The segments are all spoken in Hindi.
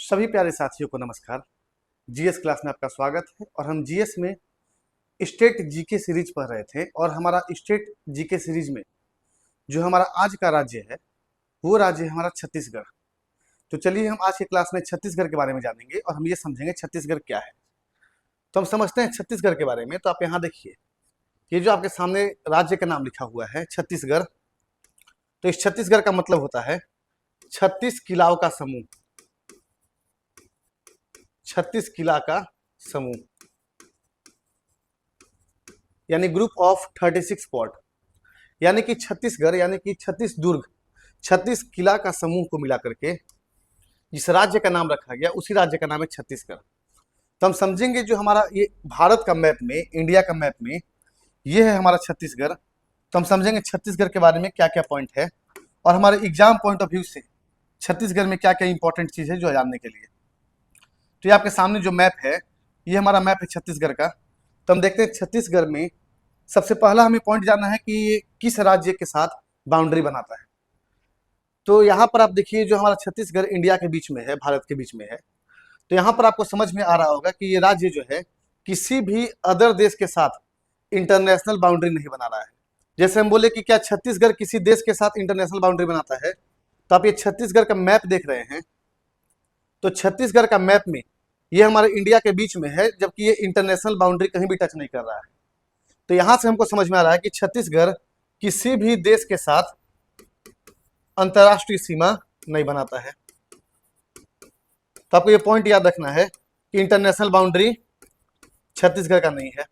सभी प्यारे साथियों को नमस्कार। जीएस क्लास में आपका स्वागत है। और हम जीएस में स्टेट जीके सीरीज पढ़ रहे थे और हमारा स्टेट जीके सीरीज में जो हमारा आज का राज्य है वो राज्य है हमारा छत्तीसगढ़। तो चलिए हम आज की क्लास में छत्तीसगढ़ के बारे में जानेंगे और हम ये समझेंगे छत्तीसगढ़ क्या है। तो हम समझते हैं छत्तीसगढ़ के बारे में। तो आप यहाँ देखिए, ये जो आपके सामने राज्य का नाम लिखा हुआ है छत्तीसगढ़, तो इस छत्तीसगढ़ का मतलब होता है 36 किलाओं का समूह। 36 किला का समूह यानी ग्रुप ऑफ 36 फोर्ट, यानी कि छत्तीसगढ़ यानी कि 36 दुर्ग, 36 किला का समूह को मिला करके जिस राज्य का नाम रखा गया उसी राज्य का नाम है छत्तीसगढ़। तो हम समझेंगे जो हमारा ये भारत का मैप में, इंडिया का मैप में ये है हमारा छत्तीसगढ़। तो हम समझेंगे छत्तीसगढ़ के बारे में क्या क्या पॉइंट है और हमारे एग्जाम पॉइंट ऑफ व्यू से छत्तीसगढ़ में क्या क्या इंपॉर्टेंट चीज है जो जानने के लिए। तो ये आपके सामने जो मैप है ये हमारा मैप है छत्तीसगढ़ का। तो हम देखते हैं छत्तीसगढ़ में सबसे पहला हमें पॉइंट जानना है कि ये किस राज्य के साथ बाउंड्री बनाता है। तो यहाँ पर आप देखिए जो हमारा छत्तीसगढ़ इंडिया के बीच में है, भारत के बीच में है। तो यहाँ पर आपको समझ में आ रहा होगा कि ये राज्य जो है किसी भी अदर देश के साथ इंटरनेशनल बाउंड्री नहीं बना रहा है। जैसे हम बोले कि क्या छत्तीसगढ़ किसी देश के साथ इंटरनेशनल बाउंड्री बनाता है, तो आप ये छत्तीसगढ़ का मैप देख रहे हैं। तो छत्तीसगढ़ का मैप में ये हमारे इंडिया के बीच में है, जबकि ये इंटरनेशनल बाउंड्री कहीं भी टच नहीं कर रहा है। तो यहां से हमको समझ में आ रहा है कि छत्तीसगढ़ किसी भी देश के साथ अंतर्राष्ट्रीय सीमा नहीं बनाता है। तो आपको ये पॉइंट याद रखना है कि इंटरनेशनल बाउंड्री छत्तीसगढ़ का नहीं है।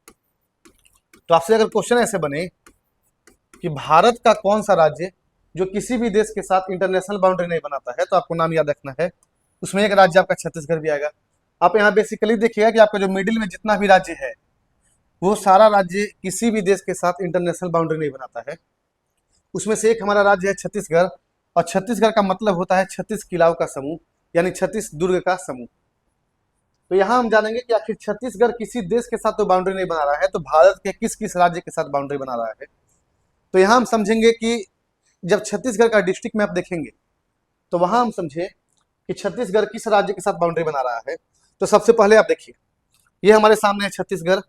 तो आपसे अगर क्वेश्चन ऐसे बने कि भारत का कौन सा राज्य जो किसी भी देश के साथ इंटरनेशनल बाउंड्री नहीं बनाता है, तो आपको नाम याद रखना है, उसमें एक राज्य आपका छत्तीसगढ़ भी आएगा। आप यहाँ बेसिकली देखिएगा कि आपका जो मिडिल में जितना भी राज्य है वो सारा राज्य किसी भी देश के साथ इंटरनेशनल बाउंड्री नहीं बनाता है। उसमें से एक हमारा राज्य है छत्तीसगढ़, और छत्तीसगढ़ का मतलब होता है 36 किलाओं का समूह, यानी 36 दुर्ग का समूह। तो यहाँ हम जानेंगे कि आखिर छत्तीसगढ़ किसी देश के साथ तो बाउंड्री नहीं बना रहा है, तो भारत के किस किस राज्य के साथ बाउंड्री बना रहा है। तो यहाँ हम समझेंगे कि जब छत्तीसगढ़ का डिस्ट्रिक्ट मैप देखेंगे तो वहां हम समझे कि छत्तीसगढ़ किस राज्य के साथ बाउंड्री बना रहा है। तो सबसे पहले आप देखिए, ये हमारे सामने है छत्तीसगढ़,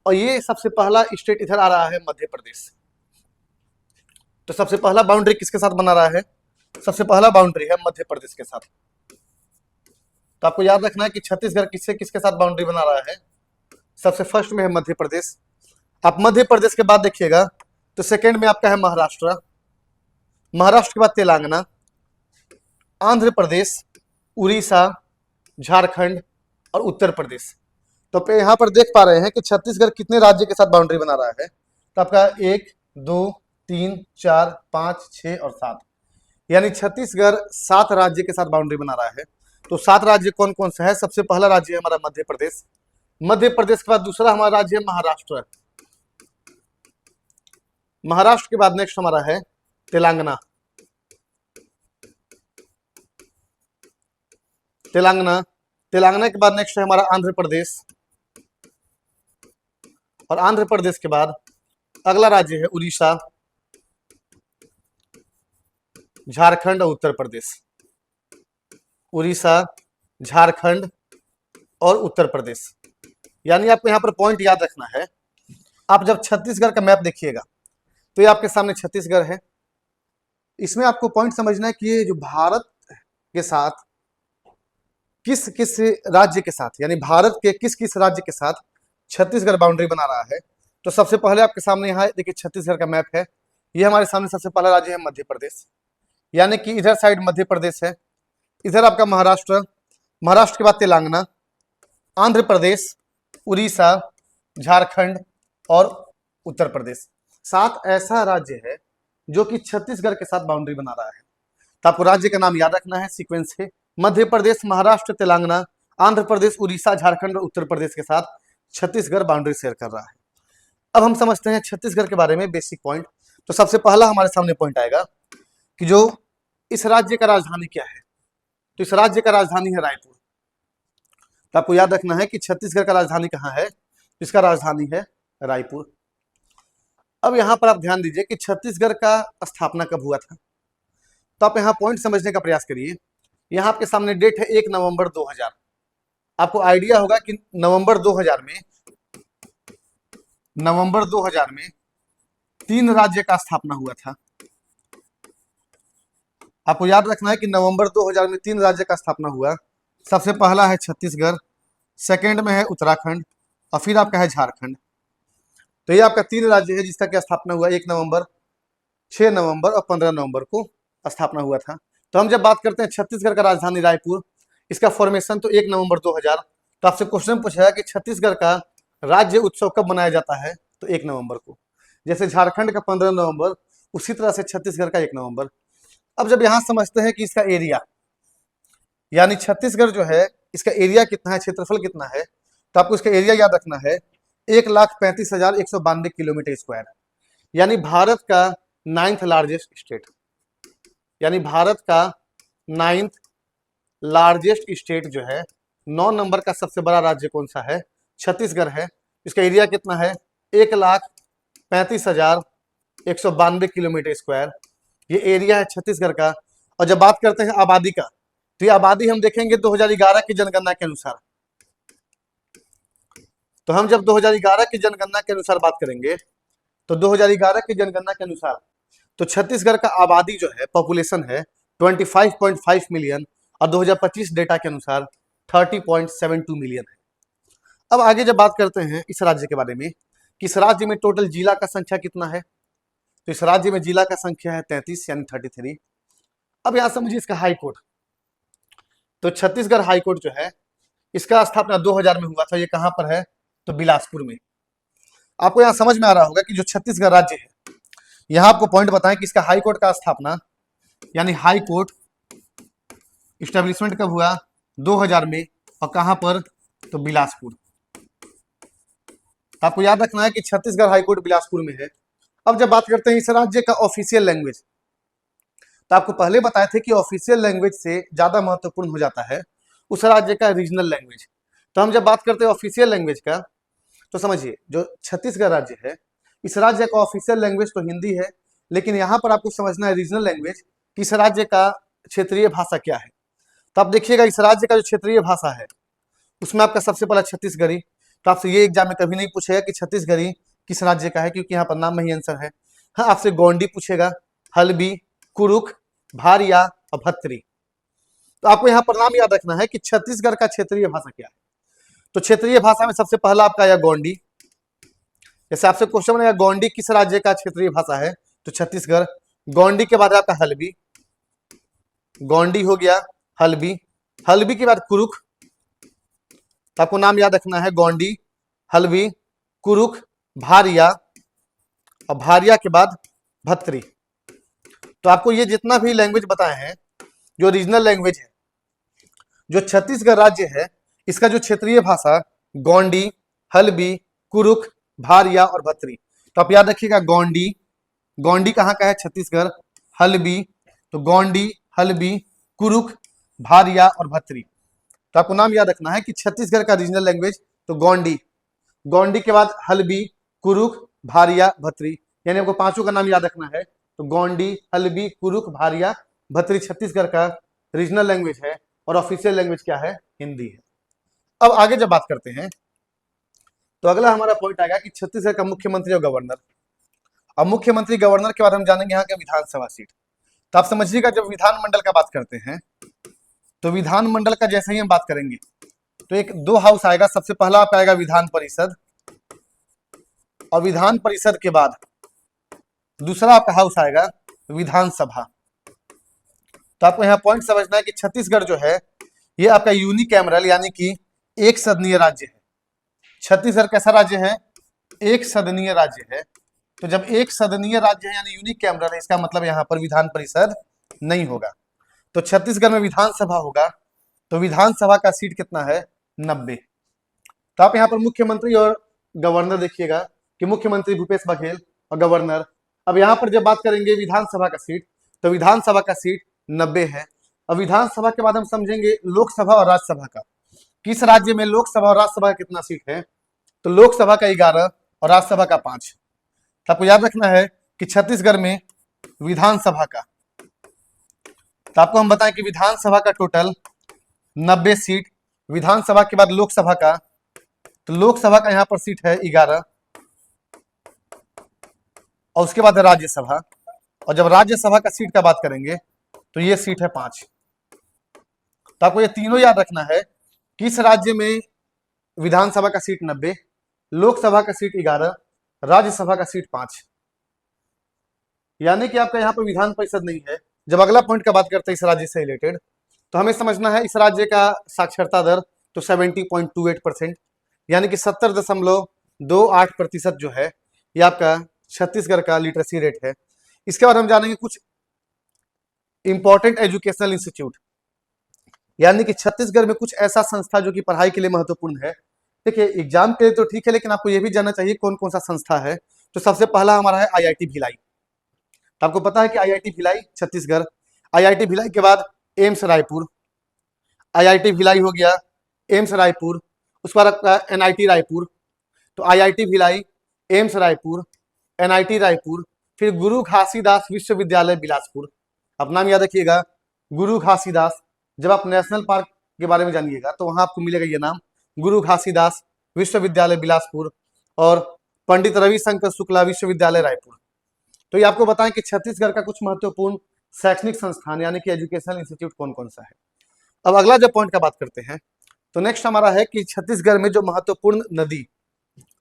और ये सबसे पहला स्टेट इधर आ रहा है मध्य प्रदेश। तो सबसे पहला बाउंड्री किसके साथ बना रहा है? सबसे पहला बाउंड्री है मध्य प्रदेश के साथ। तो आपको याद रखना है कि छत्तीसगढ़ किससे किसके साथ बाउंड्री बना रहा है। सबसे फर्स्ट में है मध्य प्रदेश। आप मध्य प्रदेश के बाद देखिएगा तो सेकंड में आपका है महाराष्ट्र, महाराष्ट्र के बाद तेलंगाना, आंध्र प्रदेश, उड़ीसा, झारखंड और उत्तर प्रदेश। तो आप यहाँ पर देख पा रहे हैं कि छत्तीसगढ़ कितने राज्य के साथ बाउंड्री बना रहा है। तो आपका 1 2 3 4 5 6 और 7, यानी छत्तीसगढ़ 7 राज्य के साथ बाउंड्री बना रहा है। तो 7 राज्य कौन कौन सा है? सबसे पहला राज्य है हमारा मध्य प्रदेश, मध्य प्रदेश के बाद दूसरा हमारा राज्य है महाराष्ट्र, महाराष्ट्र के बाद नेक्स्ट हमारा है तेलंगाना, तेलंगाना, तेलंगाना के बाद नेक्स्ट है हमारा आंध्र प्रदेश, और आंध्र प्रदेश के बाद अगला राज्य है उड़ीसा, झारखंड और उत्तर प्रदेश। उड़ीसा, झारखंड और उत्तर प्रदेश। यानी आपको यहाँ पर पॉइंट याद रखना है। आप जब छत्तीसगढ़ का मैप देखिएगा तो ये आपके सामने छत्तीसगढ़ है। इसमें आपको पॉइंट समझना है कि ये जो भारत के साथ किस किस राज्य के साथ, यानी भारत के किस किस राज्य के साथ छत्तीसगढ़ बाउंड्री बना रहा है। तो सबसे पहले आपके सामने यहाँ देखिए छत्तीसगढ़ का मैप है। ये हमारे सामने सबसे पहला राज्य है मध्य प्रदेश, यानी कि इधर साइड मध्य प्रदेश है, इधर आपका महाराष्ट्र, महाराष्ट्र के बाद तेलंगाना, आंध्र प्रदेश, उड़ीसा, झारखंड और उत्तर प्रदेश। 7 ऐसा राज्य है जो कि छत्तीसगढ़ के साथ बाउंड्री बना रहा है। तो आपको राज्य का नाम याद रखना है सीक्वेंस से, मध्य प्रदेश, महाराष्ट्र, तेलंगाना, आंध्र प्रदेश, उड़ीसा, झारखंड और उत्तर प्रदेश के साथ छत्तीसगढ़ बाउंड्री शेयर कर रहा है। अब हम समझते हैं छत्तीसगढ़ के बारे में बेसिक पॉइंट। तो सबसे पहला हमारे सामने पॉइंट आएगा कि जो इस राज्य का राजधानी क्या है। तो इस राज्य का राजधानी है रायपुर। तो आपको याद रखना है कि छत्तीसगढ़ का राजधानी कहाँ है? इसका राजधानी है रायपुर। अब यहाँ पर आप ध्यान दीजिए कि छत्तीसगढ़ का स्थापना कब हुआ था। तो आप यहाँ पॉइंट समझने का प्रयास करिए यहाँ आपके सामने डेट है 1 नवंबर 2000। आपको आइडिया होगा कि नवंबर 2000 में 3 राज्य का स्थापना हुआ था। आपको याद रखना है कि नवंबर 2000 में 3 राज्य का स्थापना हुआ। सबसे पहला है छत्तीसगढ़, सेकंड में है उत्तराखंड और फिर आपका है झारखंड। तो ये आपका 3 राज्य है जिसका क्या स्थापना हुआ 1 नवंबर, 6 नवंबर और 15 नवंबर को स्थापना हुआ था। तो हम जब बात करते हैं छत्तीसगढ़ का राजधानी रायपुर, इसका फॉर्मेशन तो 1 नवंबर 2000। तो आपसे क्वेश्चन पूछा कि छत्तीसगढ़ का राज्य उत्सव कब मनाया जाता है, तो 1 नवंबर को। जैसे झारखंड का 15 नवंबर, उसी तरह से छत्तीसगढ़ का 1 नवंबर। अब जब यहाँ समझते हैं कि इसका एरिया, यानी छत्तीसगढ़ जो है इसका एरिया कितना है, क्षेत्रफल कितना है, तो आपको इसका एरिया याद रखना है 1,35,192 किलोमीटर स्क्वायर, यानी भारत का 9th लार्जेस्ट स्टेट, यानी भारत का 9th लार्जेस्ट स्टेट जो है, 9 नंबर का सबसे बड़ा राज्य कौन सा है, छत्तीसगढ़ है। इसका एरिया कितना है 1,35,192 किलोमीटर स्क्वायर, ये एरिया है छत्तीसगढ़ का। और जब बात करते हैं आबादी का, तो ये आबादी हम देखेंगे 2011 की जनगणना के अनुसार। तो हम जब 2011 की जनगणना के अनुसार बात करेंगे, तो 2011 की जनगणना के अनुसार तो छत्तीसगढ़ का आबादी जो है, पॉपुलेशन है 25.5 मिलियन और 2025 डेटा के अनुसार 30.72 मिलियन है। अब आगे जब बात करते हैं इस राज्य के बारे में कि इस राज्य में टोटल जिला का संख्या कितना है, तो इस राज्य में जिला का संख्या है 33 यानी 33। अब यहां समझिए इसका हाई कोर्ट, तो छत्तीसगढ़ हाई कोर्ट जो है इसका स्थापना 2000 में हुआ था। ये कहां पर है, तो बिलासपुर में। आपको यहां समझ में आ रहा होगा कि जो छत्तीसगढ़ राज्य है, यहां आपको पॉइंट बताएं कि इसका हाई कोर्ट का स्थापना यानी हाई कोर्ट इस्टेब्लिशमेंट कब हुआ, 2000 में, और कहां पर, तो बिलासपुर। आपको याद रखना है कि छत्तीसगढ़ हाई कोर्ट बिलासपुर में है। अब जब बात करते हैं इस राज्य का ऑफिशियल लैंग्वेज, तो आपको पहले बताए थे कि ऑफिशियल लैंग्वेज से ज्यादा महत्वपूर्ण हो जाता है उस राज्य का रीजनल लैंग्वेज। तो हम जब बात करते हैं ऑफिशियल लैंग्वेज का, तो समझिए जो छत्तीसगढ़ राज्य है, इस राज्य का ऑफिशियल लैंग्वेज तो हिंदी है, लेकिन यहाँ पर आपको समझना है रीजनल लैंग्वेज कि इस राज्य का क्षेत्रीय भाषा क्या है। तो आप देखिएगा इस राज्य का जो क्षेत्रीय भाषा है उसमें आपका सबसे पहला छत्तीसगढ़ी। तो आपसे ये एग्जाम में कभी नहीं पूछेगा कि छत्तीसगढ़ी किस राज्य का है, क्योंकि यहाँ पर नाम में ही आंसर है। हाँ, आपसे गोंडी पूछेगा, हल्बी, कुरुख, भारिया और भत्री। तो आपको यहाँ पर नाम याद रखना है कि छत्तीसगढ़ का क्षेत्रीय भाषा क्या है। तो क्षेत्रीय भाषा में सबसे पहला आपका आया गोंडी। जैसे आपसे क्वेश्चन बनेगा गोंडी किस राज्य का क्षेत्रीय भाषा है, तो छत्तीसगढ़। गोंडी के बाद आपका हल्बी, गोंडी हो गया, हल्बी, हल्बी के बाद कुरुख। तो आपको नाम याद रखना है गोंडी, हल्बी, कुरुख, भारिया और भारिया के बाद भत्री। तो आपको ये जितना भी लैंग्वेज बताए हैं जो रीजनल लैंग्वेज है, जो छत्तीसगढ़ राज्य है इसका जो क्षेत्रीय भाषा गोंडी, हल्बी, कुरुख, भारिया और भत्री। तो आप याद रखिएगा गोंडी, गोंडी कहाँ का है, छत्तीसगढ़। हल्बी, तो गोंडी, हल्बी, कुरुख, भारिया और भत्री। तो आपको नाम याद रखना है कि छत्तीसगढ़ का रीजनल लैंग्वेज तो गोंडी, गोंडी के बाद हल्बी, कुरुख, भारिया, भत्री, यानी आपको पांचों का नाम याद रखना है। तो गोंडी, हल्बी, कुरुख, भारिया, भत्री छत्तीसगढ़ का रीजनल लैंग्वेज है और ऑफिशियल लैंग्वेज क्या है, हिंदी है। अब आगे जब बात करते हैं तो अगला हमारा पॉइंट आएगा कि छत्तीसगढ़ का मुख्यमंत्री और गवर्नर। अब मुख्यमंत्री गवर्नर के बाद हम जानेंगे यहाँ का विधानसभा सीट। तो आप समझिएगा जब विधानमंडल का बात करते हैं तो विधानमंडल का जैसे ही हम बात करेंगे तो एक दो हाउस आएगा। सबसे पहला आपका आएगा विधान परिषद और विधान परिषद के बाद दूसरा आपका हाउस आएगा विधानसभा। तो आपको यहाँ पॉइंट समझना है कि छत्तीसगढ़ जो है ये आपका यूनिकैमरल यानी कि एक सदनीय राज्य है। छत्तीसगढ़ कैसा राज्य है, एक सदनीय राज्य है। तो जब एक सदनीय राज्य है यानी यूनिकैमरल है, इसका मतलब यहाँ पर विधान परिषद नहीं होगा। तो छत्तीसगढ़ में विधानसभा होगा। तो विधानसभा का सीट कितना है, 90। तो आप यहाँ पर मुख्यमंत्री और गवर्नर देखिएगा कि मुख्यमंत्री भूपेश बघेल और गवर्नर। अब यहाँ पर जब बात करेंगे विधानसभा का सीट, तो विधानसभा का सीट 90 है। अब विधानसभा के बाद हम समझेंगे लोकसभा और राज्यसभा का। किस राज्य में लोकसभा और राज्यसभा का कितना सीट है, तो लोकसभा का 11 और राज्यसभा का 5। तो आपको याद रखना है कि छत्तीसगढ़ में विधानसभा का तो आपको हम बताएं कि विधानसभा का टोटल 90 सीट, विधानसभा के बाद लोकसभा का, तो लोकसभा का यहाँ पर सीट है 11, और उसके बाद है राज्यसभा, और जब राज्यसभा का सीट का बात करेंगे तो ये सीट है 5। तो आपको ये तीनों याद रखना है, किस राज्य में विधानसभा का सीट 90, लोकसभा का सीट 11, राज्यसभा का सीट 5। यानी कि आपका यहाँ पर विधान परिषद नहीं है। जब अगला पॉइंट का बात करते हैं इस राज्य से रिलेटेड, तो हमें समझना है इस राज्य का साक्षरता दर तो 70.28%, यानी कि 70.28% जो है ये आपका छत्तीसगढ़ का लिटरेसी रेट है। इसके बाद हम जानेंगे कुछ इंपॉर्टेंट एजुकेशनल इंस्टीट्यूट, यानी कि छत्तीसगढ़ में कुछ ऐसा संस्था जो कि पढ़ाई के लिए महत्वपूर्ण है। देखिए एग्जाम के लिए तो ठीक है, लेकिन आपको यह भी जानना चाहिए कौन कौन सा संस्था है। तो सबसे पहला हमारा है IIT भिलाई। तो आपको पता है कि IIT भिलाई छत्तीसगढ़, IIT भिलाई के बाद एम्स रायपुर, IIT भिलाई हो गया, एम्स रायपुर, उसके बाद आपका NIT रायपुर। तो IIT Bhilai, AIIMS Raipur, NIT Raipur, फिर गुरु घासीदास विश्वविद्यालय बिलासपुर। आप नाम याद रखिएगा, गुरु घासीदास। जब आप नेशनल पार्क के बारे में जानिएगा तो वहां आपको मिलेगा ये नाम, गुरु घासीदास विश्वविद्यालय बिलासपुर, और पंडित रविशंकर शुक्ला विश्वविद्यालय रायपुर। तो ये आपको बताएं कि छत्तीसगढ़ का कुछ महत्वपूर्ण शैक्षणिक संस्थान यानी कि एजुकेशनल इंस्टीट्यूट कौन कौन सा है। अब अगला जब पॉइंट का बात करते हैं तो नेक्स्ट हमारा है कि छत्तीसगढ़ में जो महत्वपूर्ण नदी,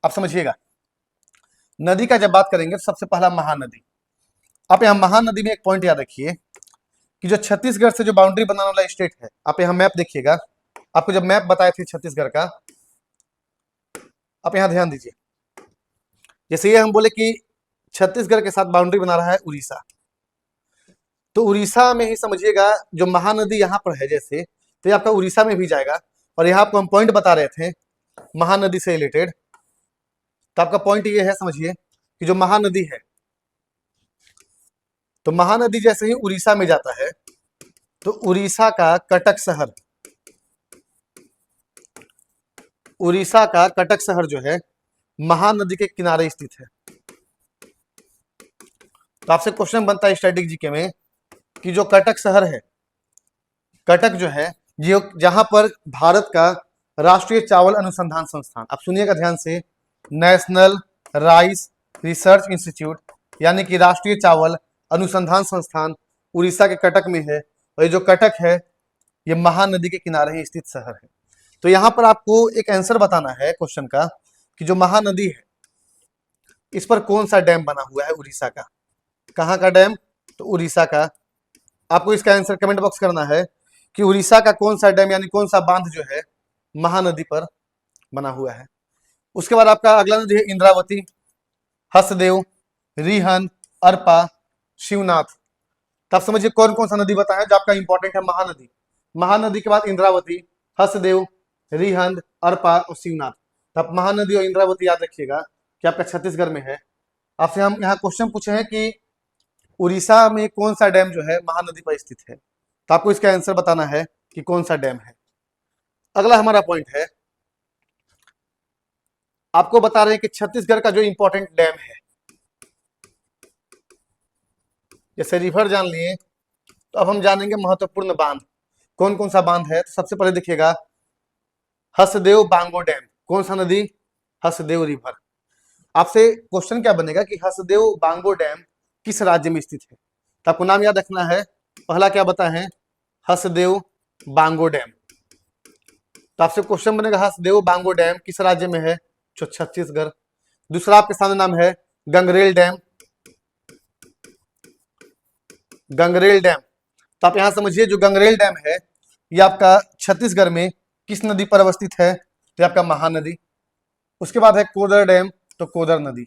आप समझिएगा, नदी का जब बात करेंगे तो सबसे पहला महानदी। आप यहाँ महानदी में एक पॉइंट याद रखिए कि जो छत्तीसगढ़ से जो बाउंड्री बनाने वाला स्टेट है, आप यहाँ मैप देखिएगा, आपको जब मैप बताए थे छत्तीसगढ़ का, आप यहाँ ध्यान दीजिए। जैसे ये हम बोले कि छत्तीसगढ़ के साथ बाउंड्री बना रहा है उड़ीसा, तो उड़ीसा में ही समझिएगा जो महानदी यहाँ पर है जैसे, तो ये आपका उड़ीसा में भी जाएगा। और यहाँ आपको हम पॉइंट बता रहे थे महानदी से रिलेटेड, तो आपका पॉइंट ये है समझिए कि जो महानदी है, तो महानदी जैसे ही उड़ीसा में जाता है तो उड़ीसा का कटक शहर, उड़ीसा का कटक शहर जो है महानदी के किनारे स्थित है। तो आपसे क्वेश्चन बनता है स्टैटिक जीके में कि जो कटक शहर है, कटक जो है जो जहां पर भारत का राष्ट्रीय चावल अनुसंधान संस्थान, आप सुनिएगा ध्यान से, नेशनल राइस रिसर्च इंस्टीट्यूट यानी कि राष्ट्रीय चावल अनुसंधान संस्थान उड़ीसा के कटक में है। और ये जो कटक है ये महानदी के किनारे ही स्थित शहर है। तो यहाँ पर आपको एक आंसर बताना है क्वेश्चन का कि जो महानदी है इस पर कौन सा डैम बना हुआ है उड़ीसा का। कहाँ का डैम? तो उड़ीसा का। आपको इसका आंसर कमेंट बॉक्स करना है कि उड़ीसा का कौन सा डैम यानी कौन सा बांध जो है महानदी पर बना हुआ है। उसके बाद आपका अगला नदी है इंद्रावती, हसदेव, रिहन, अरपा, शिवनाथ। तब समझिए कौन कौन सा नदी बताया जो आपका इंपॉर्टेंट है। महानदी, महानदी के बाद इंद्रावती, हसदेव, रिहंद, अरपा और शिवनाथ। तब महानदी और इंद्रावती याद रखिएगा कि आपका छत्तीसगढ़ में है। आपसे हम यहाँ क्वेश्चन पूछे हैं कि उड़ीसा में कौन सा डैम जो है महानदी पर स्थित है, तो आपको इसका आंसर बताना है कि कौन सा डैम है। अगला हमारा पॉइंट है, आपको बता रहे हैं कि छत्तीसगढ़ का जो इंपॉर्टेंट डैम है, जैसे रिवर जान लिए, तो अब हम जानेंगे महत्वपूर्ण बांध कौन कौन सा बांध है। तो सबसे पहले देखिएगा हसदेव बांगो डैम। कौन सा नदी? हसदेव रिवर। आपसे क्वेश्चन क्या बनेगा कि हसदेव बांगो डैम किस राज्य में स्थित है, तो आपको नाम याद रखना है। पहला क्या बताएं? हसदेव बांगो डैम। तो आपसे क्वेश्चन बनेगा हसदेव बांगो डैम किस राज्य में है, जो छत्तीसगढ़। दूसरा आपके सामने नाम है गंगरेल डैम, गंगरेल डैम। तो आप यहां समझिए जो गंगरेल डैम है ये आपका छत्तीसगढ़ में किस नदी पर अवस्थित है, तो आपका महानदी। उसके बाद है कोदर डैम, तो कोदर नदी।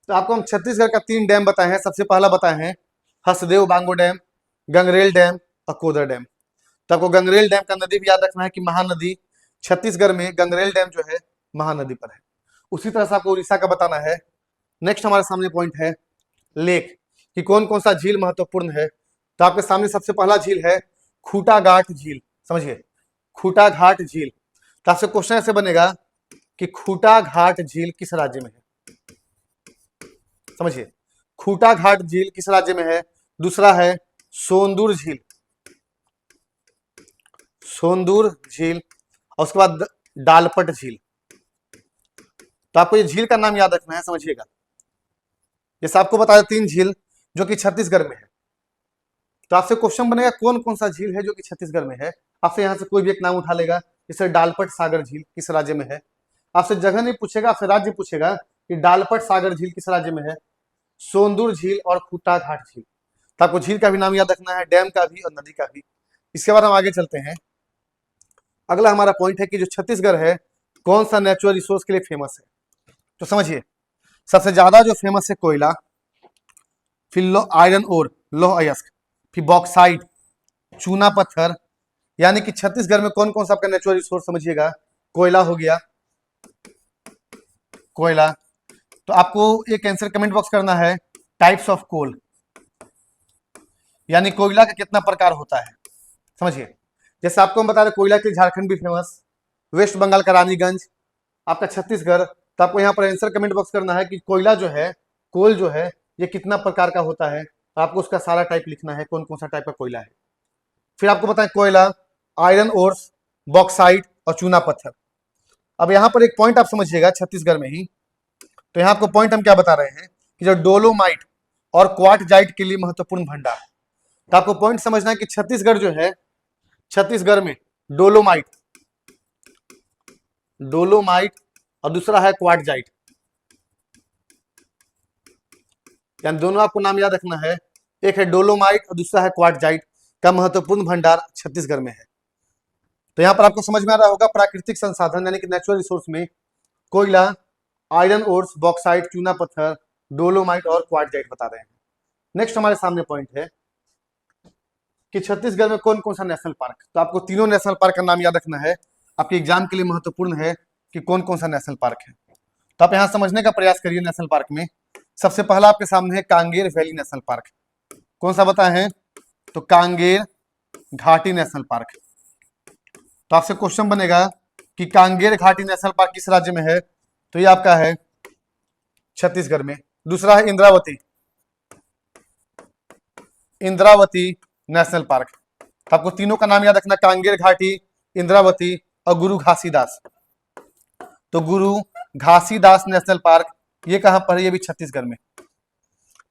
तो आपको हम छत्तीसगढ़ का 3 डैम बताए हैं। सबसे पहला बताए हैं हसदेव बांगो डैम, गंगरेल डैम और कोदर डैम। तो आपको गंगरेल डैम का नदी भी याद रखना है कि महानदी छत्तीसगढ़ में गंगरेल डैम जो है महानदी पर है। उसी तरह से आपको उड़ीसा का बताना है। नेक्स्ट हमारे सामने पॉइंट है लेक, कि कौन कौन सा झील महत्वपूर्ण है। तो आपके सामने सबसे पहला झील है खूटा घाट झील। समझिए खूटा घाट झील। तो आपसे क्वेश्चन ऐसे बनेगा कि खूटा घाट झील किस राज्य में है। समझिए खूटा घाट झील किस राज्य में है। दूसरा है सोंदूर झील, सोंदूर झील और उसके बाद डालपट झील। तो आपको ये झील का नाम याद रखना है, समझिएगा। जैसे आपको बताया 3 झील जो कि छत्तीसगढ़ में है, तो आपसे क्वेश्चन बनेगा कौन कौन सा झील है जो कि छत्तीसगढ़ में है। आपसे यहाँ से कोई भी एक नाम उठा लेगा, जैसे डालपट सागर झील किस राज्य में है। आपसे जगह नहीं पूछेगा, आपसे राज्य पूछेगा कि डालपट सागर झील किस राज्य में है, सोंदूर झील और खूटा घाट झील। तो आपको झील का भी नाम याद रखना है, डैम का भी और नदी का भी। इसके बाद हम आगे चलते हैं। अगला हमारा पॉइंट है कि जो छत्तीसगढ़ है कौन सा नेचुरल रिसोर्स के लिए फेमस है। तो समझिए, सबसे ज्यादा जो फेमस है कोयला, फिर आयरन ओर, लौह अयस्क, फिर बॉक्साइट, चूना पत्थर। यानी कि छत्तीसगढ़ में कौन कौन सा आपका नेचुरल रिसोर्स समझिएगा, कोयला हो गया, कोयला। तो आपको एक आंसर कमेंट बॉक्स करना है, टाइप्स ऑफ कोल, यानी कोयला का कितना प्रकार होता है। समझिए, जैसे आपको हम बता रहे कोयला के लिए झारखंड भी फेमस, वेस्ट बंगाल का रानीगंज, आपका छत्तीसगढ़। तो आपको यहाँ पर आंसर कमेंट बॉक्स करना है कि कोयला जो है, कोल जो है, ये कितना प्रकार का होता है। तो आपको उसका सारा टाइप लिखना है, कौन कौन सा टाइप का कोयला है। फिर आपको बताएं कोयला, आयरन ओर्स, बॉक्साइट और चूना पत्थर। अब यहाँ पर एक पॉइंट आप समझिएगा छत्तीसगढ़ में ही। तो यहाँ आपको पॉइंट हम क्या बता रहे हैं कि जो डोलोमाइट और क्वार्टजाइट के लिए महत्वपूर्ण भंडार। तो आपको पॉइंट समझना है कि छत्तीसगढ़ जो है, छत्तीसगढ़ में डोलोमाइट, डोलोमाइट और दूसरा है क्वार्टजाइट, यानी दोनों आपको नाम याद रखना है। एक है डोलोमाइट और दूसरा है क्वार्टजाइट का महत्वपूर्ण भंडार छत्तीसगढ़ में है। तो यहाँ पर आपको समझ में आ रहा होगा प्राकृतिक संसाधन यानी कि नेचुरल रिसोर्स में कोयला, आयरन ओर्स, बॉक्साइट, चूना पत्थर, डोलोमाइट और क्वार्टजाइट बता रहे हैं। नेक्स्ट हमारे सामने पॉइंट है कि छत्तीसगढ़ में कौन कौन सा नेशनल पार्क। तो आपको तीनों नेशनल पार्क का नाम याद रखना है, आपके एग्जाम के लिए महत्वपूर्ण है कि कौन कौन सा नेशनल पार्क है। तो आप यहाँ समझने का प्रयास करिए। नेशनल पार्क में सबसे पहला आपके सामने है कांगेर वैली नेशनल पार्क। कौन सा बताए हैं, तो कांगेर घाटी नेशनल पार्क। तो आपसे क्वेश्चन बनेगा कि कांगेर घाटी नेशनल पार्क किस राज्य में है। तो ये आपका है छत्तीसगढ़ में। दूसरा है इंद्रावती, इंद्रावती नेशनल पार्क। तो आपको तीनों का नाम याद रखना, कांगेर घाटी, इंद्रावती और गुरु घासीदास। तो गुरु घासीदास नेशनल पार्क ये कहां पर है, ये भी छत्तीसगढ़ में।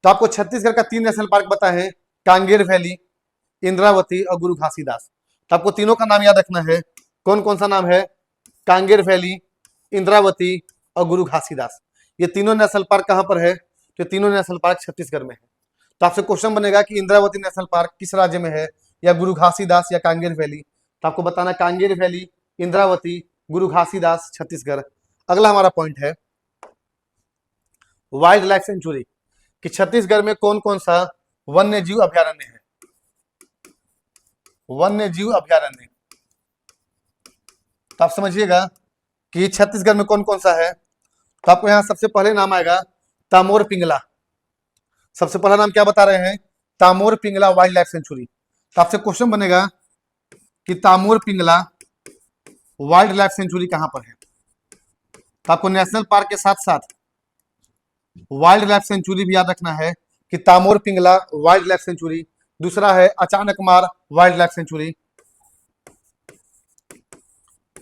तो आपको छत्तीसगढ़ का 3 नेशनल पार्क बताए हैं, कांगेर वैली, इंद्रावती और गुरु घासीदास। तो आपको तीनों का नाम याद रखना है। कौन कौन सा नाम है, कांगेर वैली, इंद्रावती और गुरु घासीदास। ये तीनों नेशनल पार्क कहां पर है, तो तीनों नेशनल पार्क छत्तीसगढ़ में है। तो आपसे क्वेश्चन बनेगा कि इंद्रावती नेशनल पार्क किस राज्य में है, या गुरु घासीदास या कांगेर वैली। तो आपको बताना कांगेर वैली, इंद्रावती, गुरु घासीदास, छत्तीसगढ़। अगला हमारा पॉइंट है वाइल्ड लाइफ सेंचुरी, कि छत्तीसगढ़ में कौन कौन सा वन्य जीव अभयारण्य है। वन्य जीव अभयारण्य, तो आप समझिएगा कि छत्तीसगढ़ में कौन कौन सा है। तो आपको यहां सबसे पहले नाम आएगा तामोर पिंगला। सबसे पहला नाम क्या बता रहे हैं, Tamor Pingla wildlife sanctuary. तो आपसे क्वेश्चन बनेगा कि Tamor Pingla wildlife sanctuary कहां पर है। तो आपको नेशनल पार्क के साथ साथ वाइल्ड लाइफ सेंचुरी भी याद रखना है कि Tamor Pingla wildlife sanctuary. दूसरा है Achanakmar wildlife sanctuary,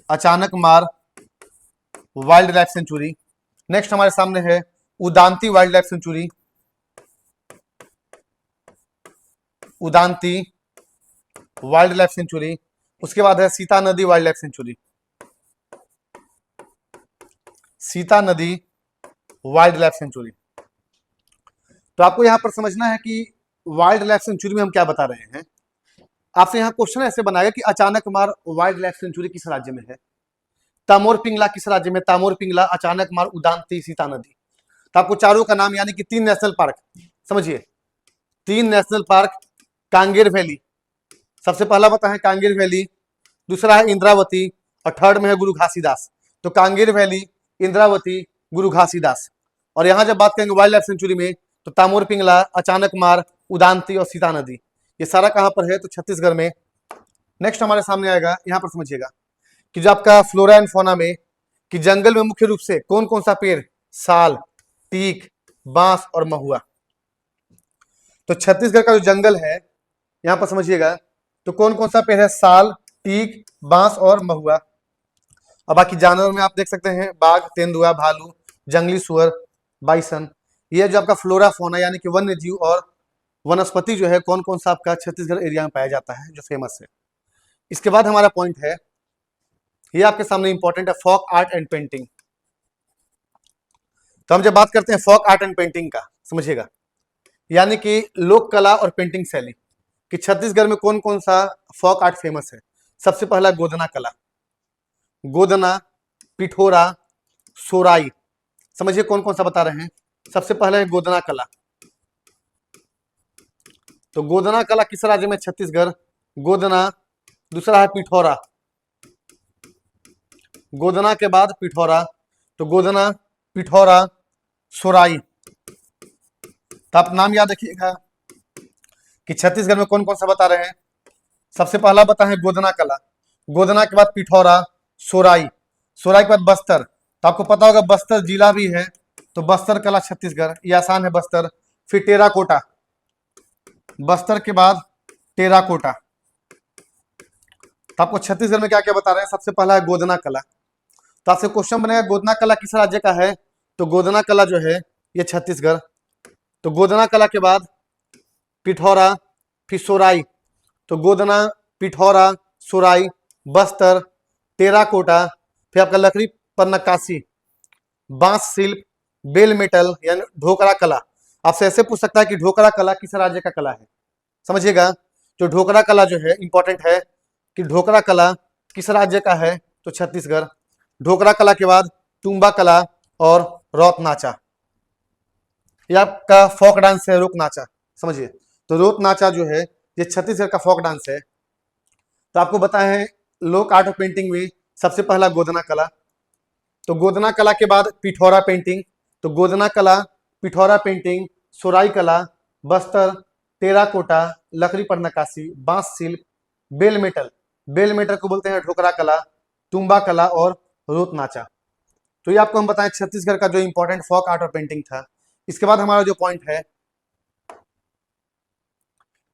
Achanakmar wildlife sanctuary. Next हमारे सामने है Udanti wildlife sanctuary, Udanti wildlife sanctuary. उसके बाद है सीता नदी वाइल्ड लाइफ सेंचुरी, सीता नदी वाइल्ड लाइफ सेंचुरी। तो आपको यहां पर समझना है कि वाइल्ड लाइफ सेंचुरी में हम क्या बता रहे हैं। आपसे यहाँ क्वेश्चन ऐसे बनाएगा कि अचानकमार वाइल्ड लाइफ सेंचुरी किस राज्य में है, तामोर पिंगला किस राज्य में, तामोर पिंगला, अचानकमार, उदांती, सीता नदी। तो आपको चारों का नाम यानी कि 3 नेशनल पार्क समझिए, 3 नेशनल पार्क। कांगेर वैली सबसे पहला बताए कांगेर वैली, दूसरा है इंद्रावती और थर्ड में है गुरु घासीदास। तो कांगेर वैली, इंद्रावती, गुरु घासीदास। और यहाँ जब बात करेंगे वाइल्ड लाइफ सेंचुरी में तो तामोर पिंगला, अचानकमार, उदांती और सीता नदी, ये सारा कहां पर है, तो छत्तीसगढ़ में। नेक्स्ट हमारे सामने आएगा, यहां पर समझिएगा कि जो आपका फ्लोरा एंड फौना में कि जंगल में मुख्य रूप से कौन कौन सा पेड़, साल, टीक, बांस और महुआ। तो छत्तीसगढ़ का जो जंगल है यहां पर समझिएगा तो कौन कौन सा पेड़ है, साल, टीक, बांस और महुआ। और बाकी जानवर में आप देख सकते हैं बाघ, तेंदुआ, भालू, जंगली सुअर, बाइसन। ये जो आपका फ्लोरा फोना यानी कि वन्य जीव और वनस्पति जो है कौन कौन सा आपका छत्तीसगढ़ एरिया में पाया जाता है जो फेमस है। इसके बाद हमारा पॉइंट है, ये आपके सामने इंपॉर्टेंट है, फोक आर्ट एंड पेंटिंग। तो हम जब बात करते हैं फोक आर्ट एंड पेंटिंग का, समझिएगा, यानी कि लोक कला और पेंटिंग शैली कि छत्तीसगढ़ में कौन कौन सा फोक आर्ट फेमस है। सबसे पहला गोदना कला, गोदना, पिठोरा, सोराई। समझिए कौन कौन सा बता रहे हैं। सबसे पहले है गोदना कला। तो गोदना कला किस राज्य में? छत्तीसगढ़। गोदना, दूसरा है पिठौरा, गोदना के बाद पिठौरा। तो गोदना, पिठौरा, सोराई। तो आप नाम याद रखिएगा कि छत्तीसगढ़ में कौन कौन सा बता रहे हैं। सबसे पहला बता है गोदना कला, गोदना के बाद पिठौरा, सोराई, सोराई के बाद बस्तर। तो आपको पता होगा बस्तर जिला भी है, तो बस्तर कला छत्तीसगढ़, ये आसान है बस्तर। फिर टेराकोटा, बस्तर के बाद टेराकोटा। तो आपको छत्तीसगढ़ में क्या क्या बता रहे हैं। सबसे पहला है गोदना कला। तो आपसे क्वेश्चन बनेगा गोदना कला किस राज्य का है? तो गोदना कला जो है ये छत्तीसगढ़। तो गोदना कला के बाद पिठौरा, फिर सोराई। तो गोदना, पिठौरा, सोराई, बस्तर, टेराकोटा, फिर आपका लकड़ी पर नक्काशी, बांस शिल्प, बेल मेटल यानी ढोकरा कला। आपसे ऐसे पूछ सकता है कि ढोकरा कला किस राज्य का कला है। समझिएगा, जो ढोकरा कला जो है इंपॉर्टेंट है कि ढोकरा कला किस राज्य का है? तो छत्तीसगढ़। ढोकरा कला के बाद तुम्बा कला और रौत नाचा। ये आपका फोक डांस है, रोक नाचा। समझिए, तो रोक नाचा जो है ये छत्तीसगढ़ का फोक डांस है। तो आपको बताए हैं लोक आर्ट और पेंटिंग में सबसे पहला गोदना कला। तो गोदना कला के बाद पिठौरा पेंटिंग। तो गोदना कला, पिठौरा पेंटिंग, सोराई कला, बस्तर, टेराकोटा, लकड़ी पर नक्काशी, बांस शिल्प, बेल मेटल, बेल मेटल को बोलते हैं ढोकरा कला, तुम्बा कला और रोत नाचा। तो ये आपको हम बताएं छत्तीसगढ़ का जो इंपॉर्टेंट फोक आर्ट और पेंटिंग था। इसके बाद हमारा जो पॉइंट है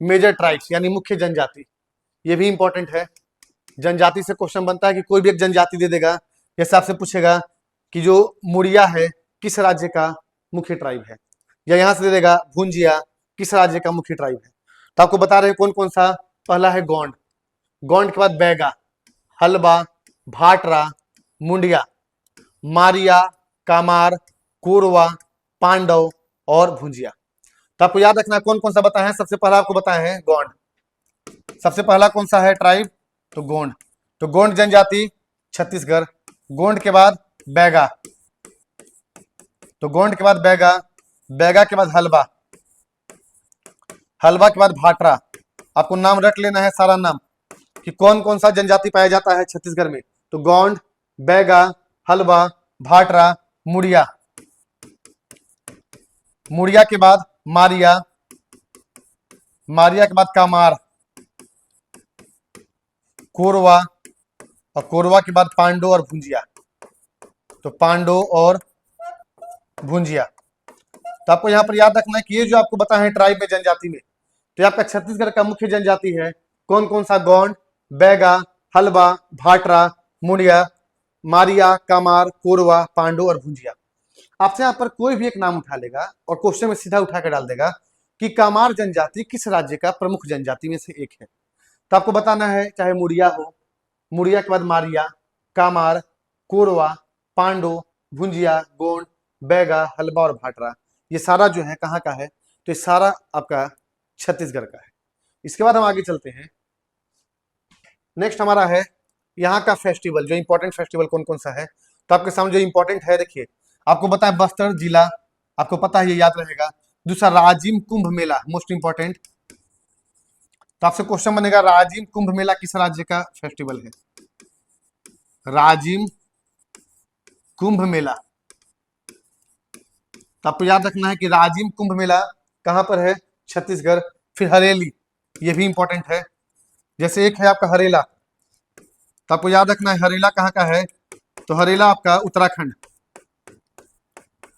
मेजर ट्राइब्स यानी मुख्य जनजाति, ये भी इंपॉर्टेंट है। जनजाति से क्वेश्चन बनता है कि कोई भी एक जनजाति दे देगा। जैसे आपसे पूछेगा कि जो मुड़िया है किस राज्य का मुख्य ट्राइब है, या यहां से दे देगा भुंजिया किस राज्य का मुख्य ट्राइब है। तो आपको बता रहे हैं कौन कौन सा। पहला है गोंड, गोंड के बाद बैगा, हलबा, भाटरा, मुंडिया, मारिया, कामार, कोरवा, पांडव और भुंजिया। तो आपको याद रखना कौन कौन सा बताया है। सबसे पहला आपको बताया है गोंड। सबसे पहला कौन सा है ट्राइब? तो गोंड। तो गोंड जनजाति छत्तीसगढ़। गोंड के बाद बैगा, तो गोंड के बाद बैगा, बैगा के बाद हलबा, हलबा के बाद भाटरा। आपको नाम रट लेना है सारा नाम कि कौन कौन सा जनजाति पाया जाता है छत्तीसगढ़ में। तो गोंड, बैगा, हलबा, भाटरा, मुड़िया, मुड़िया के बाद मारिया, मारिया के बाद कामार, कोरवा, और कोरवा के बाद पांडो और भुंजिया। तो पांडो और भुंजिया। तो आपको यहाँ पर याद रखना है कि ये जो आपको बताया है ट्राइब में जनजाति में, तो ये आपका छत्तीसगढ़ का मुख्य जनजाति है कौन कौन सा? गोंड, बैगा, हलबा, भाटरा, मुड़िया, मारिया, कामार, कोरवा, पांडो और भुंजिया। आपसे यहाँ पर कोई भी एक नाम उठा लेगा और क्वेश्चन में सीधा उठा के डाल देगा कि कामार जनजाति किस राज्य का प्रमुख जनजाति में से एक है। तो आपको बताना है चाहे मुड़िया हो, मुड़िया के बाद मारिया, कामार, कोरवा, पांडो, भुंजिया, गोंड, बैगा, हलबा और भाटरा, ये सारा जो है कहाँ का है? तो ये सारा आपका छत्तीसगढ़ का है। इसके बाद हम आगे चलते हैं। नेक्स्ट हमारा है यहाँ का फेस्टिवल, जो इंपॉर्टेंट फेस्टिवल कौन कौन सा है। तो आपके सामने जो इंपॉर्टेंट है देखिए, आपको पता है बस्तर जिला, आपको पता है ये याद रहेगा। दूसरा राजिम कुंभ मेला, मोस्ट इंपॉर्टेंट। तो आपसे क्वेश्चन बनेगा राजिम कुंभ मेला किस राज्य का फेस्टिवल है? राजिम कुंभ मेला। तो आपको याद रखना है कि राजिम कुंभ मेला कहां पर है? छत्तीसगढ़। फिर हरेली, ये भी इंपॉर्टेंट है। जैसे एक है आपका हरेला, तो आपको याद रखना है हरेला कहाँ का है? तो हरेला आपका उत्तराखंड।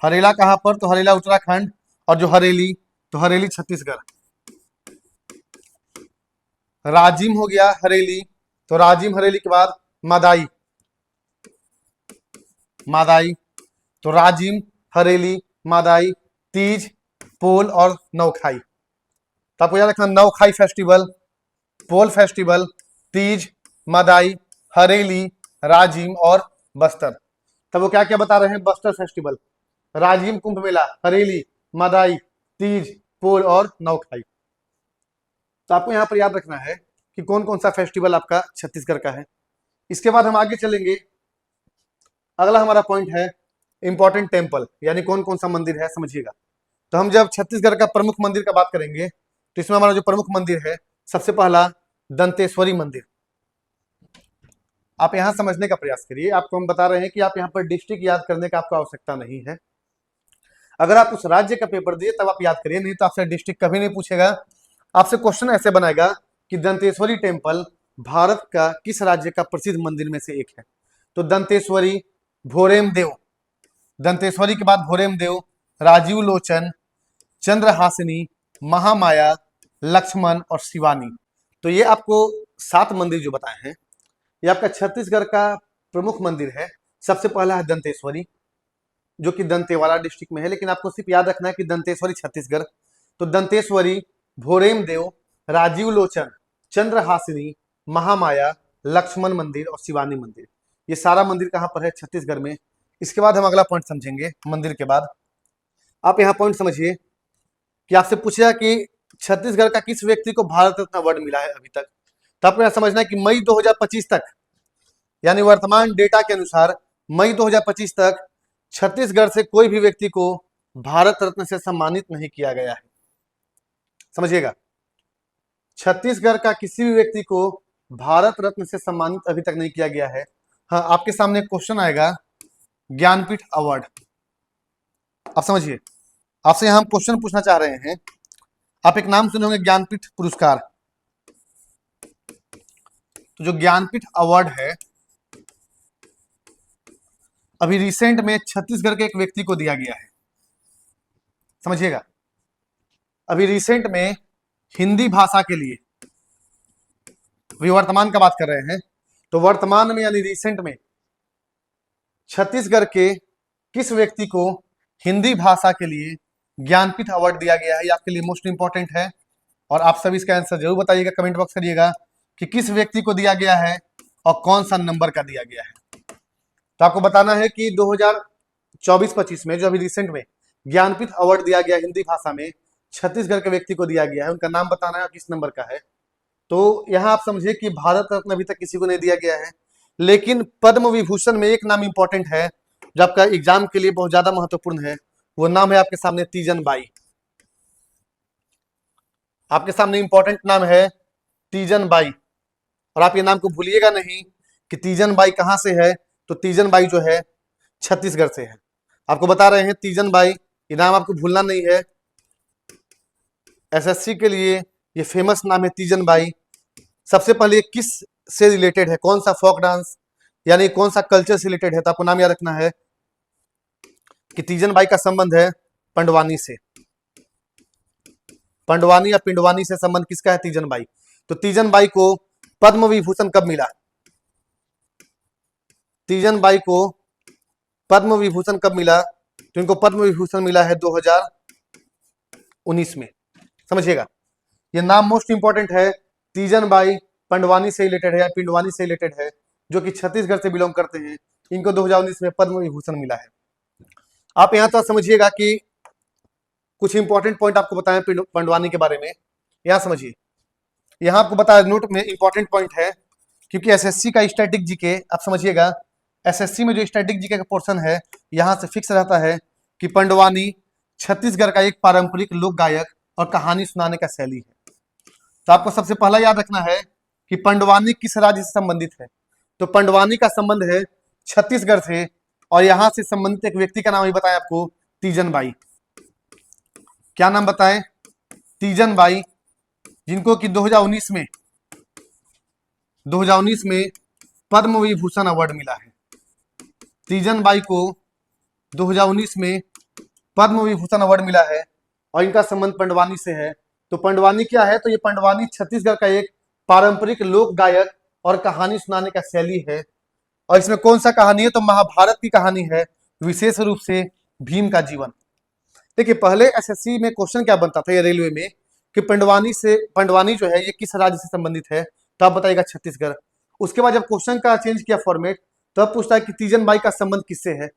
हरेला कहां पर? तो हरेला उत्तराखंड। और जो हरेली, तो हरेली छत्तीसगढ़। राजिम हो गया, हरेली, तो राजिम हरेली के बाद मादाई, मादाई, तो राजिम, हरेली, मादाई, तीज, पोल और नौखाई। तो आपको याद रखना नौखाई फेस्टिवल, पोल फेस्टिवल, तीज, मादाई, हरेली, राजिम और बस्तर। तब वो क्या क्या बता रहे हैं? बस्तर फेस्टिवल, राजिम कुंभ मेला, हरेली, मादाई, तीज, पोल और नौखाई। तो आपको यहाँ पर याद रखना है कि कौन कौन सा फेस्टिवल आपका छत्तीसगढ़ का है। इसके बाद हम आगे चलेंगे। अगला हमारा पॉइंट है इंपॉर्टेंट टेम्पल, यानी कौन कौन सा मंदिर है, समझिएगा। तो हम जब छत्तीसगढ़ का प्रमुख मंदिर का बात करेंगे तो इसमें हमारा जो प्रमुख मंदिर है, सबसे पहला दंतेश्वरी मंदिर। आप यहां समझने का प्रयास करिए। आपको हम बता रहे हैं कि आप यहाँ पर डिस्ट्रिक्ट याद करने का आपको आवश्यकता नहीं है। अगर आप उस राज्य का पेपर दिए तब आप याद करिए, नहीं तो आपसे डिस्ट्रिक्ट कभी नहीं पूछेगा। आपसे क्वेश्चन ऐसे बनाएगा कि दंतेश्वरी टेम्पल भारत का किस राज्य का प्रसिद्ध मंदिर में से एक है। तो दंतेश्वरी, भोरेम देव, दंतेश्वरी के बाद भोरेम देव, राजीव लोचन, चंद्रहासिनी, महामाया, लक्ष्मण और शिवानी। तो ये आपको 7 मंदिर जो बताए हैं, ये आपका छत्तीसगढ़ का प्रमुख मंदिर है। सबसे पहला है दंतेश्वरी, जो कि दंतेवाड़ा डिस्ट्रिक्ट में है, लेकिन आपको सिर्फ याद रखना है कि दंतेश्वरी छत्तीसगढ़। तो दंतेश्वरी, भोरेम देव, राजीव लोचन, चंद्रहासिनी, महामाया, लक्ष्मण मंदिर और शिवानी मंदिर, ये सारा मंदिर कहाँ पर है? छत्तीसगढ़ में। इसके बाद हम अगला पॉइंट समझेंगे। मंदिर के बाद आप यहाँ पॉइंट समझिए कि आपसे पूछेगा कि छत्तीसगढ़ का किस व्यक्ति को भारत रत्न अवार्ड मिला है अभी तक। तो आपको यह समझना है कि मई 2025 तक, यानी वर्तमान डेटा के अनुसार मई 2025 तक छत्तीसगढ़ से कोई भी व्यक्ति को भारत रत्न से सम्मानित नहीं किया गया है। समझिएगा, छत्तीसगढ़ का किसी भी व्यक्ति को भारत रत्न से सम्मानित अभी तक नहीं किया गया है। हाँ, आपके सामने क्वेश्चन आएगा ज्ञानपीठ अवार्ड। आप समझिए, आपसे हम क्वेश्चन पूछना चाह रहे हैं। आप एक नाम सुने होंगे, ज्ञानपीठ पुरस्कार। तो जो ज्ञानपीठ अवार्ड है, अभी रिसेंट में छत्तीसगढ़ के एक व्यक्ति को दिया गया है। समझिएगा, अभी रिसेंट में हिंदी भाषा के लिए, अभी वर्तमान का बात कर रहे हैं, तो वर्तमान में यानी रिसेंट में छत्तीसगढ़ के किस व्यक्ति को हिंदी भाषा के लिए ज्ञानपीठ अवार्ड दिया गया है? ये आपके लिए मोस्ट इंपॉर्टेंट है और आप सभी इसका आंसर जरूर बताइएगा, कमेंट बॉक्स करिएगा कि किस व्यक्ति को दिया गया है और कौन सा नंबर का दिया गया है। तो आपको बताना है कि 2024-25 में जो अभी रिसेंट में ज्ञानपीठ अवार्ड दिया गया हिंदी भाषा में, छत्तीसगढ़ के व्यक्ति को दिया गया है, उनका नाम बताना है किस नंबर का है। तो यहाँ आप समझिए कि भारत रत्न अभी तक किसी को नहीं दिया गया है, लेकिन पद्म विभूषण में एक नाम इंपॉर्टेंट है जो आपका एग्जाम के लिए बहुत ज्यादा महत्वपूर्ण है। वो नाम है आपके सामने तीजन बाई। आपके सामने इंपॉर्टेंट नाम है तीजन बाई, और आप ये नाम को भूलिएगा नहीं कि तीजन बाई कहां से है। तो तीजन बाई जो है छत्तीसगढ़ से है। आपको बता रहे हैं तीजन बाई, ये नाम आपको भूलना नहीं है। एसएससी के लिए ये फेमस नाम है तीजन बाई। सबसे पहले किस से रिलेटेड है, कौन सा फोक डांस यानी कौन सा कल्चर से रिलेटेड है? तो आपको नाम याद रखना है कि तीजन बाई का संबंध है पंडवानी से। पंडवानी या पिंडवानी से संबंध किसका है? तीजन बाई। तो तीजन बाई को पद्म विभूषण कब मिला? तीजन बाई को पद्म विभूषण कब मिला? तो इनको पद्म विभूषण मिला है 2019 में। समझिएगा, ये नाम मोस्ट इंपॉर्टेंट है। तीजन बाई पंडवानी से रिलेटेड है या पिंडवानी से रिलेटेड है, जो कि छत्तीसगढ़ से बिलोंग करते हैं। इनको 2019 में पद्म विभूषण मिला है। आप यहां तो समझिएगा कि कुछ इंपॉर्टेंट पॉइंट आपको बताएं पंडवानी के बारे में। यहां समझिए, यहां आपको बताया नोट में इंपॉर्टेंट पॉइंट है, क्योंकि एसएससी का स्टैटिक जीके आप समझिएगा, एसएससी में जो स्टैटिक जीके का पोर्शन है यहां से फिक्स रहता है कि पंडवानी छत्तीसगढ़ का एक पारंपरिक लोक गायक और कहानी सुनाने का शैली है। तो आपको सबसे पहला याद रखना है कि पंडवानी किस राज्य से संबंधित है। तो पंडवानी का संबंध है छत्तीसगढ़ से, और यहां से संबंधित एक व्यक्ति का नाम ही बताएं आपको, तीजन बाई। क्या नाम बताएं? तीजन बाई, जिनको कि 2019 में पद्म विभूषण अवार्ड मिला है। तीजन बाई को 2019 में पद्म विभूषण अवार्ड मिला है और इनका संबंध पंडवानी से है। तो पंडवानी क्या है? तो ये पंडवानी छत्तीसगढ़ का एक पारंपरिक लोक गायक और कहानी सुनाने का शैली है। और इसमें कौन सा कहानी है? तो महाभारत की कहानी है, विशेष रूप से भीम का जीवन। देखिए पहले एसएससी में क्वेश्चन क्या बनता था ये रेलवे में कि पंडवानी जो है ये किस राज्य से संबंधित है? तो आप बताइएगा छत्तीसगढ़। उसके बाद जब क्वेश्चन का चेंज किया फॉर्मेट, तो अब पूछता है कि तीजन बाई का संबंध किससे है,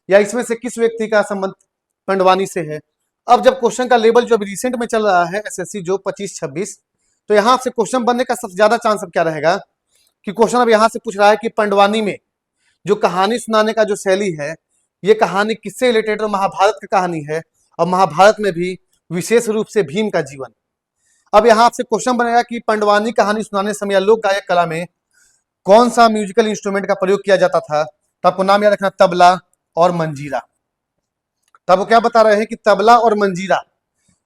या इसमें से किस व्यक्ति का संबंध पंडवानी से है। अब जब क्वेश्चन का लेवल जो अभी रिसेंट में चल रहा है एसएससी जो 25-26, तो यहाँ से क्वेश्चन बनने का सबसे ज्यादा चांस अब क्या रहेगा कि क्वेश्चन अब यहाँ से पूछ रहा है कि पंडवानी में जो कहानी सुनाने का जो शैली है, ये कहानी किससे रिलेटेड? और महाभारत की कहानी है, और महाभारत में भी विशेष रूप से भीम का जीवन। अब यहाँ आपसे क्वेश्चन बनेगा कि पंडवानी कहानी सुनाने समय या लोक गायक कला में कौन सा म्यूजिकल इंस्ट्रूमेंट का प्रयोग किया जाता था? तो आपको नाम याद रखना, तबला और मंजीरा। तब वो क्या बता रहे हैं कि तबला और मंजीरा।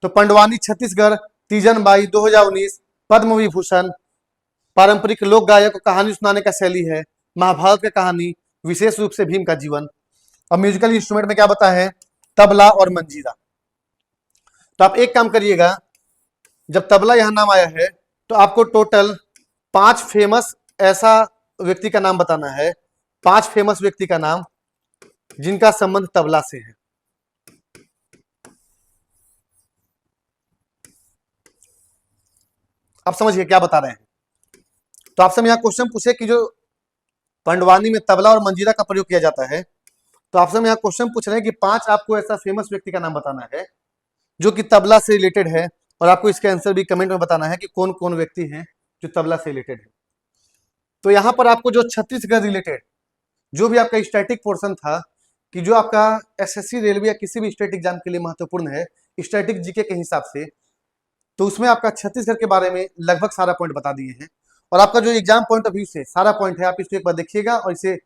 तो पंडवानी छत्तीसगढ़, तीजन बाई 2019, पद्म विभूषण, पारंपरिक लोक गायक को कहानी सुनाने का शैली है, महाभारत की कहानी, विशेष रूप से भीम का जीवन। और म्यूजिकल इंस्ट्रूमेंट में क्या बता है? तबला और मंजीरा। तो आप एक काम करिएगा, जब तबला यहां नाम आया है तो आपको टोटल 5 फेमस ऐसा व्यक्ति का नाम बताना है, 5 फेमस व्यक्ति का नाम जिनका संबंध तबला से है। आप समझिए क्या बता रहे हैं। तो आपसे हम यहाँ क्वेश्चन पूछे कि जो पंडवानी में तबला और मंजीरा का प्रयोग किया जाता है, तो आपसे हम यहाँ क्वेश्चन पूछ रहे हैं कि 5 आपको ऐसा फेमस व्यक्ति का नाम बताना है जो कि तबला से रिलेटेड है, और आपको इसका आंसर भी कमेंट में बताना है कि कौन कौन व्यक्ति हैं जो तबला से रिलेटेड है। तो यहाँ पर आपको जो छत्तीसगढ़ रिलेटेड जो भी आपका स्टैटिक पोर्शन था, कि जो आपका एसएससी रेलवे या किसी भी स्टेट एग्जाम के लिए महत्वपूर्ण है स्टैटिक जीके के हिसाब से, तो उसमें आपका छत्तीसगढ़ के बारे में लगभग सारा पॉइंट बता दिए हैं। और आपका जो एग्जाम पॉइंट ऑफ व्यू से सारा पॉइंट है, आप इसको एक बार देखिएगा और इसे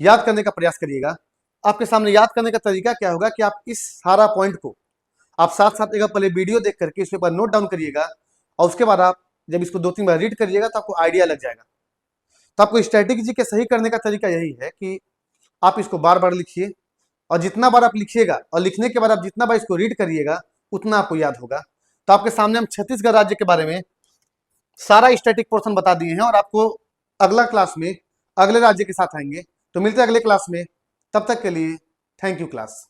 याद करने का प्रयास करिएगा। आपके सामने याद करने का तरीका क्या होगा कि आप इस सारा पॉइंट को आप साथ साथ एक पहले वीडियो देख करके इस पर नोट डाउन करिएगा, और उसके बाद आप जब इसको 2-3 बार रीड करिएगा तो आपको आइडिया लग जाएगा। तो आपको स्ट्रैटेजी के सही करने का तरीका यही है कि आप इसको बार बार लिखिए, और जितना बार आप लिखिएगा और लिखने के बाद आप जितना बार इसको रीड करिएगा उतना आपको याद होगा। तो आपके सामने हम छत्तीसगढ़ राज्य के बारे में सारा स्टैटिक पोर्शन बता दिए हैं, और आपको अगला क्लास में अगले राज्य के साथ आएंगे। तो मिलते हैं अगले क्लास में, तब तक के लिए थैंक यू क्लास।